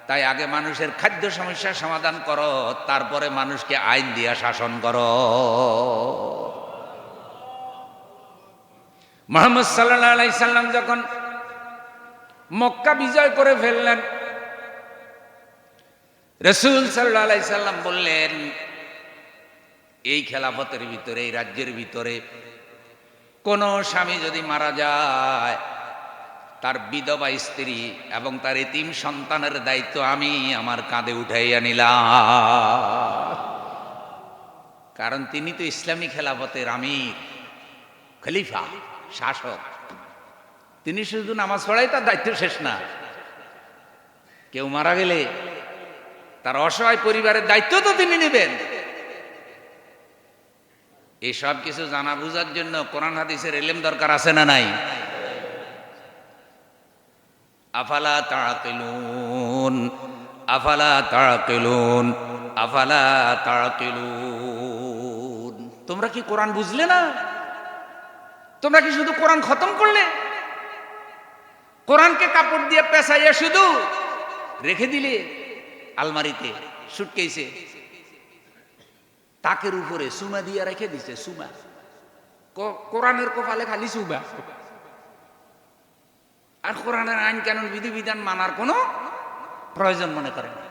তাই আগে মানুষের খাদ্য সমস্যার সমাধান করো, তারপরে মানুষকে আইন দিয়া শাসন করো। মুহাম্মদ সাল্লাল্লাহু আলাইহি সাল্লাম যখন মক্কা বিজয় করে ফেললেন, রাসূল সাল্লাল্লাহু আলাইহি সাল্লাম বললেন এই খেলাফতের ভিতরে, এই রাজ্যের ভিতরে কোন স্বামী যদি মারা যায়, তার বিধবা স্ত্রী এবং তার এতিম সন্তানের দায়িত্ব আমি আমার কাঁধে উঠাইয়া নিলাম। কারণ তিনি তো ইসলামী খেলাফতের আমির, খলিফা, শাসক। তিনি শুধু নামাজ পড়াই তার দায়িত্ব শেষ না, কেউ মারা গেলে তার অসহায় পরিবারের দায়িত্ব তো তিনি নেবেন। এসব কিছু জানা বুঝার জন্য কোরআন হাদিসের ইলম দরকার আছে না নাই? আফালা তাআকিলুন, আফালা তাআকিলুন, আফালা তাআকিলুন। তোমরা কি কোরআন বুঝলে না? তোমরা কি শুধু কোরআন খতম করলে? কোরআনকে কাপড় দিয়ে পেঁচাইয়া শুধু রেখে দিলে আলমারিতে, সুটকেসে, তাকের উপরে সুমা দিয়ে রেখে দিছে। সুমা, কোরআনের কপালে খালি সুমা, আর কোরআনের আইন কানুন বিধিবিধান মানার কোনো প্রয়োজন মনে করেন না।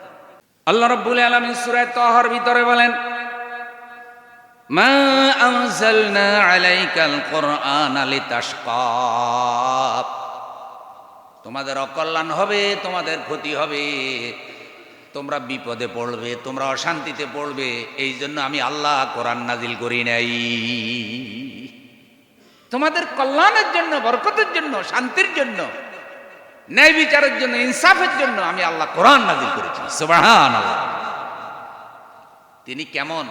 আল্লাহ রাব্বুল আলামিন সূরা তাহার ভিতরে বলেন, মা আনজালনা আলাইকাল কুরআনা লিতাশকা। তোমাদের অকল্যাণ হবে, তোমাদের ক্ষতি হবে, তোমরা বিপদে পড়বে, তোমরা অশান্তিতে পড়বে, এই জন্য আমি আল্লাহ কোরআন নাজিল করি নাই। তোমাদের কল্যাণের জন্য, বরকতের জন্য, শান্তির জন্য, ন্যায় বিচারের জন্য, ইনসাফের জন্য আমি আল্লাহ কোরআন নাজিল করেছি। সুবহানাল্লাহ। তিনি কেমন?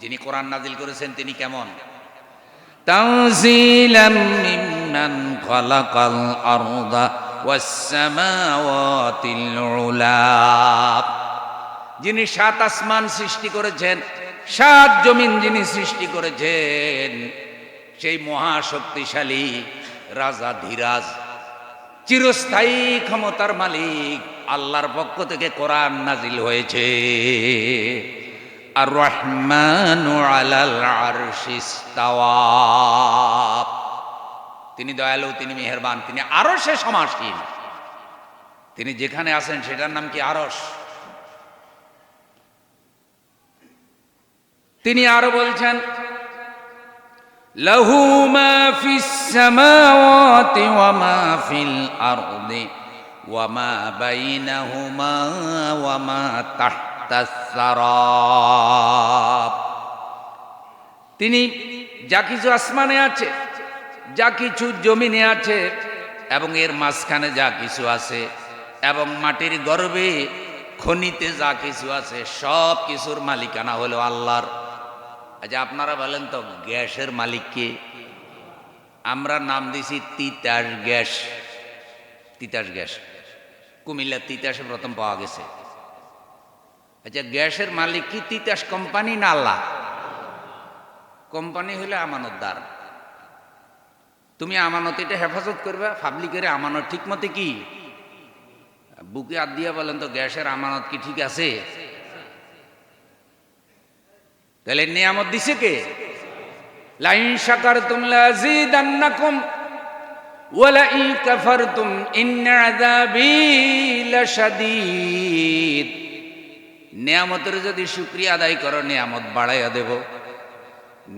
যিনি কোরআন নাজিল করেছেন তিনি কেমন? তানজিলাম মিম্মান খালাকাল আরদা ওয়াস সামাওয়াতিল উলা। যিনি সাত আসমান সৃষ্টি করেছেন, সাত জমিন যিনি সৃষ্টি করেছেন, সেই মহাশক্তিশালী রাজা ধীরাজ, চিরস্থায়ী ক্ষমতার মালিক আল্লাহর পক্ষ থেকে কোরআন নাজিল হয়েছে। আর রহমানু আলাল আরশি ইস্তাওয়া। তিনি দয়ালু, তিনি মেহেরবান, তিনি আরশে সমাসীন। তিনি যেখানে আছেন সেটার নাম কি? আরশ। তিনি আরো বলছেন, লাহু মা ফিস সামাওয়াতি ওয়া মা ফিল আরদি ওয়া মা বাইনাহুমা ওয়া মা তাহতাস সারাব। তিনি যা কিছু আসমানে আছে, যা কিছু জমিনে আছে, এবং এর মাঝখানে যা কিছু আছে, এবং মাটির গর্ভে খনিতে যা কিছু আছে, সব কিছুর মালিকানা হলো আল্লাহর। আচ্ছা, আপনারা বলেন তো গ্যাসের মালিক কে? আমরা নাম দিছি তিতাস গ্যাস। তিতাস গ্যাস কুমিল্লার তিতাসে প্রথম পাওয়া গেছে। আচ্ছা, গ্যাসের মালিক কি তিতাস কোম্পানি না আল্লাহ? কোম্পানি হলে আমানতদার। তুমি আমানত এটা হেফাজত করবে, পাবলিকের আমানত ঠিক মতে কি বুকে হাত দিয়া বলেন তো গ্যাসের আমানত কি ঠিক আছে? তাহলে নিয়ামত দিছে কে? লাইন শাকারতুম লাযীদান্নাকুম ওয়া লাইন কাফারতুম ইন্না আযাবী লাশাদীদ। নিয়ামতের যদি শুকরিয়া আদায় করো, নিয়ামত বাড়াইয়া দেব।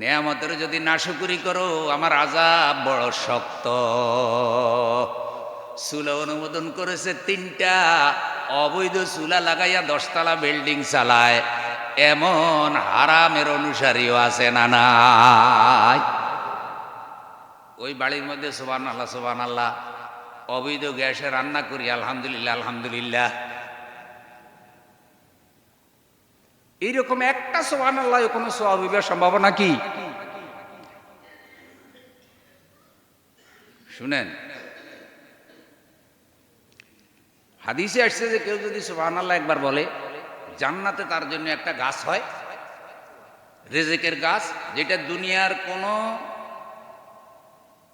নিয়ামতের যদি নাশুকরি করো, আমার আযাব বড় শক্ত। চুলা অনুমোদন করেছে 3টা, অবৈধ চুলা লাগাইয়া 10তলা বিল্ডিং চালায়, এমন হারামের অনুসারীও আছে না নাই? ওই বাড়ির মধ্যে সুবহানাল্লাহ সুবহানাল্লাহ, অবৈধ গ্যাসে রান্না করি আলহামদুলিল্লাহ আলহামদুলিল্লাহ। এইরকম একটা সুবহানাল্লাহ কোনো সওয়াব হইবার সম্ভাবনা কি? শুনেন, হাদিসে আসছে যে কেউ যদি সুবহানাল্লাহ একবার বলে, জান্নাতে তার জন্য একটা গাছ হয়, রিজিকের গাছ, যেটা দুনিয়ার কোনো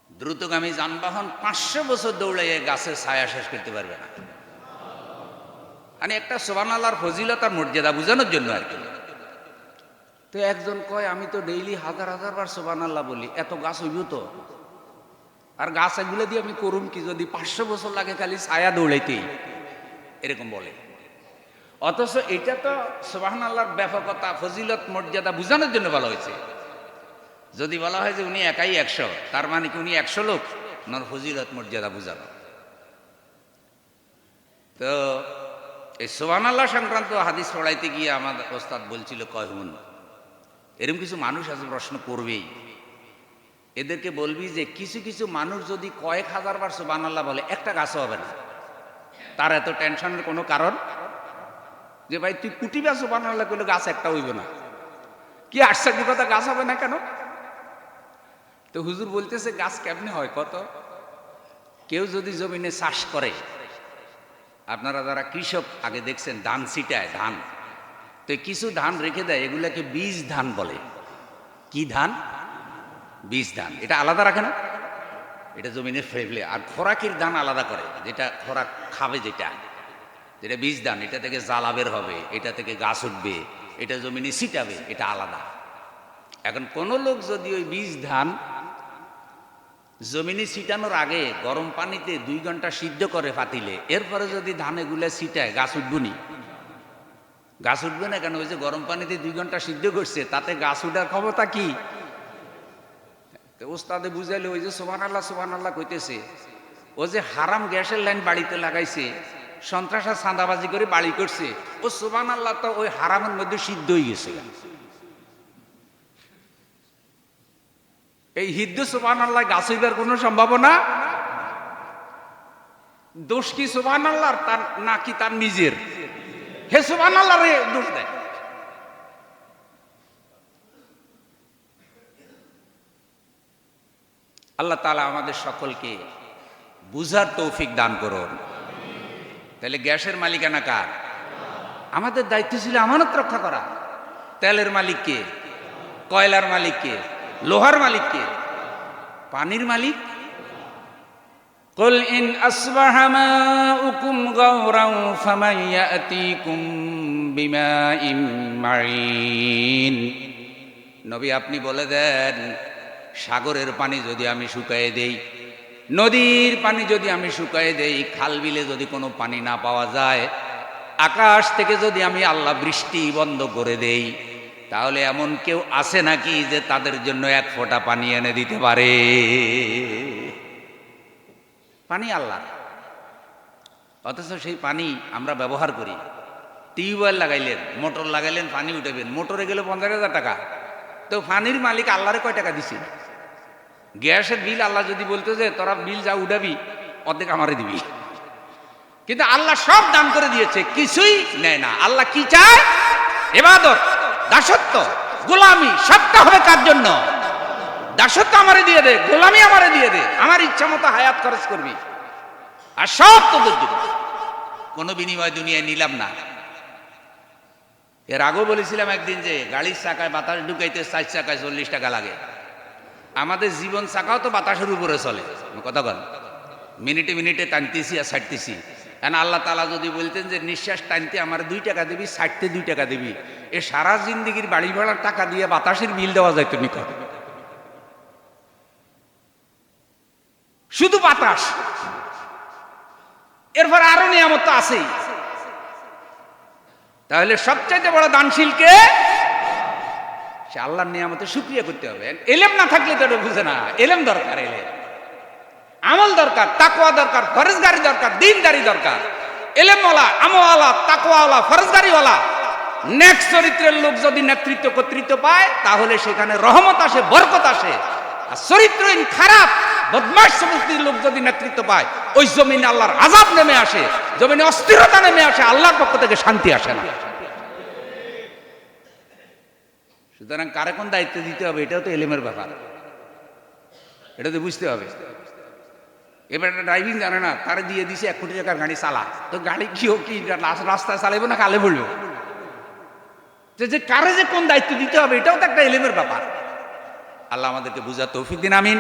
দ্রুতগামী যানবাহন 500 বছর দৌড়াইয়ে গাছের ছায়া শেষ করতে পারবে না। মানে একটা সুবহানাল্লাহর ফজিলত আর মর্যাদা বোঝানোর জন্য আর কি। তো একজন কয়, আমি তো ডেইলি হাজার হাজার বার সুবহানাল্লাহ বলি, এত গাছ হইব তো? আর গাছ এগুলো দিয়ে আমি করুম কি যদি 500 বছর লাগে খালি ছায়া দৌড়াইতেই? এরকম বলে। অথচ এটা তো সুবহানাল্লাহর ব্যাপকতা ফজিলত মর্যাদা বোঝানোর জন্য বলা হয়েছে। যদি বলা হয় যে উনি একাই 100, তার মানে কি উনি 100 লোক? নর ফজিলত মর্যাদা বোঝানো। তো এই সুবহানাল্লাহ সংক্রান্ত হাদিস পড়াইতে গিয়ে আমাদের ওস্তাদ বলছিল, কয়হুন এরকম কিছু মানুষ আছে প্রশ্ন করবেই, এদেরকে বলবি যে কিছু কিছু মানুষ যদি কয়েক হাজার বার সুবহানাল্লাহ বলে, একটা গাছও হবে না। তার এত টেনশনের কোনো কারণ যে ভাই তুই কুটিবা সুবহানাল্লাহ করলে গাছ একটা হইব না, কি আশ্চর্য কথা, গাছ হবে না কেন? তো হুজুর বলতেছে গাছ কেমনে হয় কত? কেউ যদি জমিনে চাষ করে, আপনারা যারা কৃষক আগে দেখছেন ধান ছিটায়, ধান তো কিছু ধান রেখে দেয়, এগুলাকে বীজ ধান বলে। কি ধান? বীজ ধান। এটা আলাদা রাখে না, এটা জমিনে ফেলে। আর খোরাকির ধান আলাদা করে, যেটা খোরাক খাবে, যেটা যেটা বীজ ধান, এটা থেকে জ্বালা বের হবে, এটা থেকে গাছ উঠবে, এটা জমিনে ছিটাবে, এটা আলাদা। এখন কোন লোক যদি ওই বীজ ধান জমিনে ছিটানোর আগে গরম পানিতে 2 ঘন্টা সিদ্ধ করে পাতিলে, এরপরে যদি ধান এগুলা ছিটায়, গাছ উঠবে নি? গাছ উঠবে না কেন? ওই যে গরম পানিতে 2 ঘন্টা সিদ্ধ করছে, তাতে গাছ উঠার ক্ষমতা কি? ওস্তাদে বুঝাইলে ওই যে সুবহানাল্লাহ সুবহানাল্লাহ কইতেছে, ও যে হারাম গ্যাসের লাইন বাড়িতে লাগাইছে, সন্ত্রাস আর চাঁদাবাজি করে বাড়ি করছে, ও সুবহানাল্লাহ তো ওই হারামের মধ্যে সিদ্ধ হয়ে গেছে। এই হিদ্দু সুবহানাল্লাহ গাছ হইবার কোনো সম্ভাবনা? দোষ কি সুবহানাল্লাহর তার নাকি তার নিজের? হে সুবহানাল্লাহ রে দোষ দেয়। আল্লাহ তাআলা আমাদের সকলকে বুঝার তৌফিক দান করুন। তাহলে গ্যাসের মালিকানা কার? আমাদের দায়িত্ব ছিল আমানত রক্ষা করা। তেলের মালিক কে? কয়লার মালিক কে? লোহার মালিক কে? পানির মালিক? কুল ইন আসবাহা মাউকুম গাওরান ফামান ইয়াতিকুম বিমাইন মাইন। নবী আপনি বলে দেন, সাগরের পানি যদি আমি শুকায়ে দেই, নদীর পানি যদি আমি শুকায়ে দেই, খাল বিলে যদি কোনো পানি না পাওয়া যায়, আকাশ থেকে যদি আমি আল্লাহ বৃষ্টি বন্ধ করে দেই, তাহলে এমন কেউ আছে নাকি যে তাদের জন্য 1 ফোঁটা পানি এনে দিতে পারে? পানি আল্লাহ, অথচ সেই পানি আমরা ব্যবহার করি। টিউবওয়েল লাগাইলেন, মোটর লাগাইলেন, পানি উঠাবেন, মোটরে গেলে 50,000 টাকা। তো পানির মালিক আল্লাহরে কয় টাকা দিছি? গ্যাসের বিল আল্লাহ যদি বলতো যে তোরা বিল যা উঠাবি অর্ধেক আমারে দিবি, কিন্তু আল্লাহ সব দান করে দিয়েছে, কিছুই নেয় না। আল্লাহ কি চায়? ইবাদত, দাসত্ব, গোলামি, সবটা হবে কার জন্য? দাসত্ব আমারে দিয়ে দে, গোলামি আমারে দিয়ে দে, আমার ইচ্ছা মতো হায়াত খরচ করবি, আর সব তোদের জন্য, কোনো বিনিময় দুনিয়ায় নিলাম না। এর আগেও বলেছিলাম একদিন যে গাড়ির চাকায় বাতাস ঢুকাইতে 4 চাকায় 40 টাকা লাগে। আমাদের জীবন চাকাও তো বাতাসের উপরে চলে, কথা বল, মিনিটে মিনিটে টানতেছি আর ছাড়তেছি। কারণ আল্লাহ তাআলা যদি বলতেন যে নিঃশ্বাস টানতে আমার 2 টাকা দিবি, ছাড়তে 2 টাকা দিবি, এ সারা জিন্দিগির বাড়ি ভাড়ার টাকা দিয়ে বাতাসের বিল দেওয়া যাইত নিকট। শুধু বাতাস, এরপর আরো নিয়ামত তো আছেই। তাহলে সবচাইতে বড় দানশীল কে? সে আল্লাহর নিয়ামতে শুকরিয়া করতে হবে। এলেম না থাকলে তো এটা বুঝে না, এলেম দরকার, এলেম আমল দরকার। দরকার, তাকওয়া দরকার, ফরজগারি দরকার, দ্বীনদারি দরকার। এলেমওয়ালা, আমওয়ালা, তাকওয়াওয়ালা, ফরজগারিওয়ালা নেক চরিত্রের লোক যদি নেতৃত্ব কর্তৃত্ব পায় তাহলে সেখানে রহমত আসে, বরকত আসে। আর চরিত্রহীন খারাপ বদমাশ সমস্ত লোক যদি নেতৃত্ব পায় ওই জমিনে আল্লাহর আযাব নেমে আসে, জমিনে অস্থিরতা নেমে আসে, আল্লাহর পক্ষ থেকে শান্তি আসে না। সুতরাং কারে কোন দায়িত্ব দিতে হবে এটাও তো এলেমের ব্যাপার, এটা তো বুঝতে হবে। এবার একটা ড্রাইভিং জানে না, তারে দিয়ে দিছে 1 কোটি টাকার গাড়ি চালা, তো গাড়ি কি রাস্তায় চালাইবো না কালে বলবো? যে কারে যে কোন দায়িত্ব দিতে হবে এটাও তো একটা এলেমের ব্যাপার। আল্লাহ আমাদেরকে বুঝার তৌফিক দিন, আমিন।